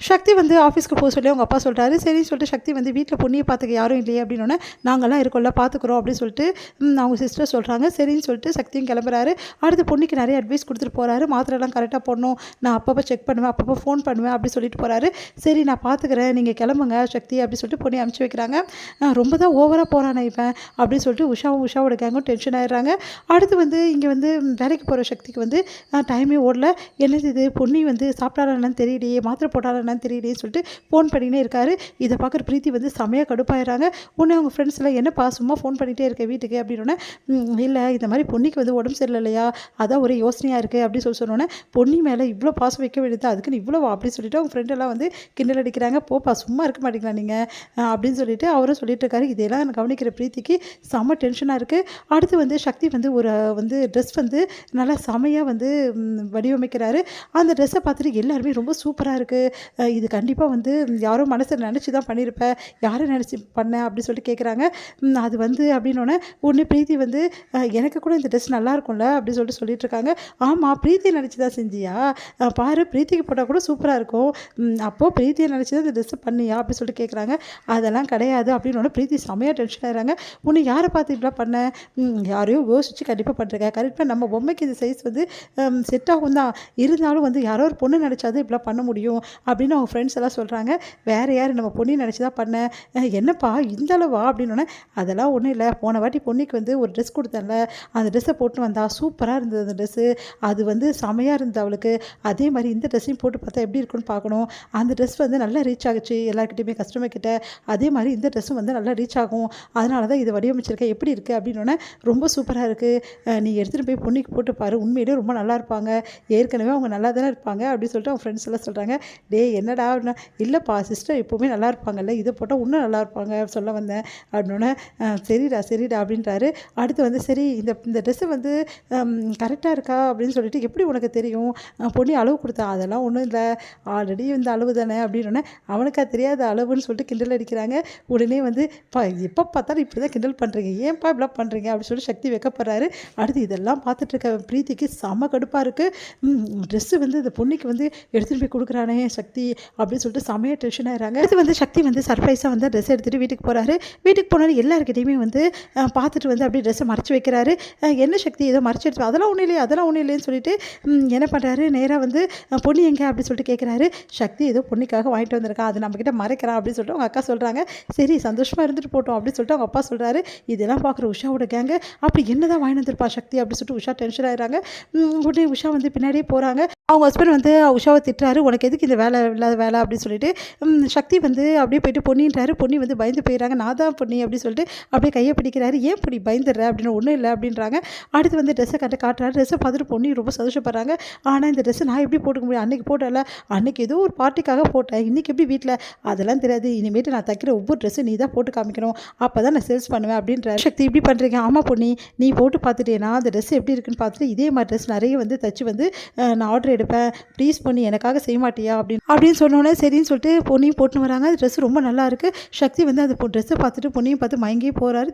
சக்தி வந்து ஆஃபீஸ்க்கு போக சொல்லி அவங்க அப்பா சொல்கிறாரு. சரின்னு சொல்லிட்டு சக்தி வந்து வீட்டில் பொண்ணியை பார்த்துக்க யாரும் இல்லையே அப்படின்னோடனே, நாங்கள்லாம் இருக்கோம்ல பார்த்துக்குறோம் அப்படின்னு சொல்லிட்டு அவங்க சிஸ்டர் சொல்கிறாங்க. சரின்னு சொல்லிட்டு சக்தியும் கிளம்புறாரு. அடுத்து பொண்ணுக்கு நிறைய அட்வைஸ் கொடுத்துட்டு போகிறாரு. மாத்திரைலாம் கரெக்டாக போடணும், நான் அப்பப்போ செக் பண்ணுவேன், அப்பப்போ ஃபோன் பண்ணுவேன் அப்படி சொல்லிட்டு போகிறாரு. சரி நான் பார்த்துக்கிறேன், நீங்கள் கிளம்புங்க சக்தி அப்படின்னு சொல்லிட்டு பொண்ணை அனுப்பிச்சி வைக்கிறாங்க. ரொம்ப தான் ஓவராக போகிறானே இவன் அப்படின்னு சொல்லிட்டு உஷாவோட கேங்கும் டென்ஷன் ஆயிடுறாங்க. அடுத்து வந்து இங்கே வந்து வேலைக்கு போகிற சக்திக்கு வந்து டைமே ஓடல. என்னது இது பொண்ணி வந்து சாப்பிட்டாலும் தெரியலையே, மாத்திரை போட்டாலும் தெரியலையே சொல்லிட்டு ஃபோன் பண்ணினே இருக்காரு. இதை பார்க்குற பிரீத்தி வந்து செமையாக கடுப்பாயிடுறாங்க. உடனே அவங்க ஃப்ரெண்ட்ஸில் என்னப்பா சும்மா ஃபோன் பண்ணிகிட்டே இருக்க வீட்டுக்கு அப்படின்னோடனே, இல்லை இந்த மாதிரி பொண்ணிக்கு வந்து உடம்பு சரியில்லையா, அதான் ஒரே யோசனையாக இருக்குது அப்படின்னு சொன்னோன்னே, பொன்னி மேலே இவ்வளோ பாசம் வைக்க வேண்டியது அதுக்குன்னு இவ்வளோ அப்படின்னு சொல்லிட்டு அவங்க ஃப்ரெண்டெல்லாம் வந்து கிண்டல் அடிக்கிறாங்க. போப்பா சும்மா இருக்க மாட்டீங்களா நீங்கள் அப்படின்னு சொல்லிட்டு அவரும் சொல்லிட்டு இருக்காரு. இதெல்லாம் கவனிக்கிற பிரீத்திக்கு செம்ம டென்ஷனாக இருக்குது. அடுத்து வந்து சக்தி வந்து ஒரு வந்து ட்ரெஸ் வந்து நல்லா செமையாக வந்து வடிவமைக்கிறாரு. அந்த ட்ரெஸ்ஸை பார்த்துட்டு எல்லாருமே ரொம்ப சூப்பராக இருக்குது, இது கண்டிப்பாக வந்து யாரோ மனசில் நினச்சி தான் பண்ணியிருப்பேன், யாரை நினச்சி பண்ணேன் அப்படி சொல்லிட்டு கேட்குறாங்க. அது வந்து அப்படின்னோடனே உடனே பிரீத்தி வந்து எனக்கு கூட இந்த ட்ரெஸ் நல்லாயிருக்கும்ல அப்படின்னு சொல்லிட்டு இருக்காங்க. ஆமாம் பிரீத்தியை நினச்சி தான் செஞ்சியா, பாரு பிரீத்திக்கு போட்டால் கூட சூப்பராக இருக்கும், அப்போது பிரீத்தியை நினச்சி தான் இந்த ட்ரெஸ்ஸை பண்ணியா அப்படி சொல்லிட்டு கேட்குறாங்க. அதெல்லாம் கிடையாது அப்படின்னோடனே பிரீத்தி செமையாக டென்ஷன் ஆகிறாங்க. உன்னை யாரை பார்த்து இப்படிலாம் பண்ண, யாரையோ யோசிச்சு கண்டிப்பாக பண்ணுறேன், கரெக்டாக நம்ம பொம்மைக்கு இந்த சைஸ் வந்து செட் ஆகும் தான், இருந்தாலும் வந்து யாரோ ஒரு பொண்ணு நினச்சாது இப்படிலாம் பண்ண முடியும் அப்படின்னு அவங்க ஃப்ரெண்ட்ஸ் எல்லாம் சொல்கிறாங்க. வேறு யார் நம்ம பொண்ணி நினச்சி தான் பண்ணேன், என்னப்பா இந்த அளவா அப்படின்னோடனே, அதெல்லாம் ஒன்றும் இல்லை, போன வாட்டி பொண்ணிக்கு வந்து ஒரு ட்ரெஸ் கொடுத்தேன்ல, அந்த ட்ரெஸ்ஸை போட்டு வந்தா சூப்பராக இருந்தது, அந்த ட்ரெஸ்ஸு அது வந்து செமையாக இருந்தது அவளுக்கு, அதே மாதிரி இந்த ட்ரெஸ்ஸையும் போட்டு பார்த்தா எப்படி இருக்குன்னு பார்க்கணும், அந்த ட்ரெஸ் வந்து நல்லா ரீச் ஆகுச்சு எல்லாருக்கிட்டையுமே கஸ்டமர் கிட்ட, அதே மாதிரி இந்த ட்ரெஸ்ஸும் வந்து நல்லா ரீச் ஆகும், அதனால தான் இதை வடிவமைச்சிருக்கேன், எப்படி இருக்குது அப்படின்னோடனே, ரொம்ப சூப்பராக இருக்குது, நீ எடுத்துகிட்டு போய் பொண்ணிக்கு போட்டு பாரு, உண்மையிலே ரொம்ப நல்லா இருப்பாங்க, ஏற்கனவே அவங்க நல்லா தானே இருப்பாங்க அப்படின்னு சொல்லிட்டு அவங்க ஃப்ரெண்ட்ஸ் எல்லாம் சொல்கிறாங்க. என்னடா இல்லைப்பா சிஸ்டர் எப்போவுமே நல்லா இருப்பாங்கல்ல, இதை போட்டால் இன்னும் நல்லா இருப்பாங்க சொல்ல வந்தேன் அப்படின்னோடனே, சரிடா அப்படின்றாரு. அடுத்து வந்து சரி இந்த ட்ரெஸ்ஸு வந்து கரெக்டாக இருக்கா அப்படின்னு சொல்லிட்டு எப்படி உனக்கு தெரியும், பொண்ணி அளவு கொடுத்தா, அதெல்லாம் ஒன்றும் இல்லை ஆல்ரெடி இந்த அளவு தானே அப்படின்னோடனே, அவனுக்கா தெரியாத அளவுன்னு சொல்லிட்டு கிண்டல் அடிக்கிறாங்க. உடனே வந்து எப்போ பார்த்தாலும் இப்படி தான் கிண்டல் பண்ணுறீங்க, ஏன்ப்பா இப்படிலாம் பண்ணுறீங்க அப்படின்னு சொல்லி சக்தி வைக்கப்படுறாரு. அடுத்து இதெல்லாம் பார்த்துட்டு இருக்க பிரீத்திக்கு செம்ம கடுப்பாக இருக்குது. ட்ரெஸ்ஸு வந்து இந்த பொண்ணுக்கு வந்து எடுத்துகிட்டு போய் கொடுக்குறானே சக்தி அப்படின்னு சொல்லிட்டு செமையாக டென்ஷன் ஆகிறாங்க. அது வந்து சக்தி வந்து சர்ப்ரைஸாக வந்து ட்ரெஸ் எடுத்துகிட்டு வீட்டுக்கு போகிறாரு. வீட்டுக்கு போனாலும் எல்லாருக்கிட்டையுமே வந்து பார்த்துட்டு வந்து அப்படியே ட்ரெஸ்ஸை மறைச்சி வைக்கிறாரு. என்ன சக்தி ஏதோ மறைச்சி எடுத்து, அதெல்லாம் ஒன்றும் இல்லைன்னு சொல்லிட்டு என்ன பண்ணுறாரு, நேராக வந்து பொண்ணு எங்கே அப்படின்னு சொல்லிட்டு கேட்குறாரு. சக்தி ஏதோ பொண்ணுக்காக வாங்கிட்டு வந்திருக்கா, அது நம்மக்கிட்ட மறைக்கிறான் அப்படின்னு சொல்லிட்டு அவங்க அக்கா சொல்கிறாங்க. சரி சந்தோஷமாக இருந்துட்டு போட்டோம் அப்படின்னு சொல்லிட்டு அவங்க அப்பா சொல்கிறாரு. இதெல்லாம் பார்க்குற உஷாவோட கேங்க அப்படி என்ன தான் வாங்கிட்டு வந்திருப்பா சக்தி அப்படின்னு சொல்லிட்டு உஷா டென்ஷன் ஆகிறாங்க. உடனே உஷா வந்து பின்னாடியே போகிறாங்க. அவங்க ஹஸ்பண்ட் வந்து உஷாவை திட்டுறாரு, உனக்கு எதுக்கு இந்த வேலை இல்லாத வேலை அப்படின்னு சொல்லிட்டு. சக்தி வந்து அப்படியே போயிட்டு பொன்னின்றாரு. பொன்னி வந்து பயந்து போயிடறாங்க. நான் தான் பொன்னி அப்படின்னு சொல்லிட்டு அப்படியே கையை பிடிக்கிறாரு. ஏன் இப்படி பயந்துடுற அப்படின்னு, ஒன்றும் இல்லை அப்படின்றாங்க. அடுத்து வந்து ட்ரெஸ்ஸை காட்டுறாரு. ட்ரெஸ்ஸை பார்த்துட்டு பொன்னி ரொம்ப சந்தோஷப்படுறாங்க. ஆனால் இந்த ட்ரெஸ்ஸை நான் எப்படி போட்டுக்க முடியும், அன்றைக்கி போட்டல, அன்றைக்கி ஏதோ ஒரு பார்ட்டிக்காக போட்டேன், இன்றைக்கி எப்படி வீட்டில், அதெல்லாம் தெரியாது, இனிமேட்டு நான் தைக்கிற ஒவ்வொரு ட்ரெஸ்ஸும் நீ தான் போட்டு காமிக்கணும், அப்போ தான் நான் சேல்ஸ் பண்ணுவேன் அப்படின்றாரு. சக்தி இப்படி பண்ணுறீங்க, ஆமாம் பொன்னி நீ போட்டு பார்த்துட்டேனா அந்த ட்ரெஸ் எப்படி இருக்குன்னு பார்த்துட்டு இதே மாதிரி ட்ரெஸ் நிறைய வந்து தைச்சி வந்து நான் ஆர்டர் எடுப்பேன், ப்ளீஸ் பொன்னி எனக்காக செய்ய மாட்டியா அப்படின்னு சொன்னோன்னே சரின்னு சொல்லிட்டு பொன்னியும் போட்டுன்னு வராங்க. ட்ரெஸ் ரொம்ப நல்லா இருக்குது. சக்தி வந்து அந்த ட்ரெஸ்ஸை பார்த்துட்டு பொன்னியும் பார்த்து மயங்கி போகிறாரு.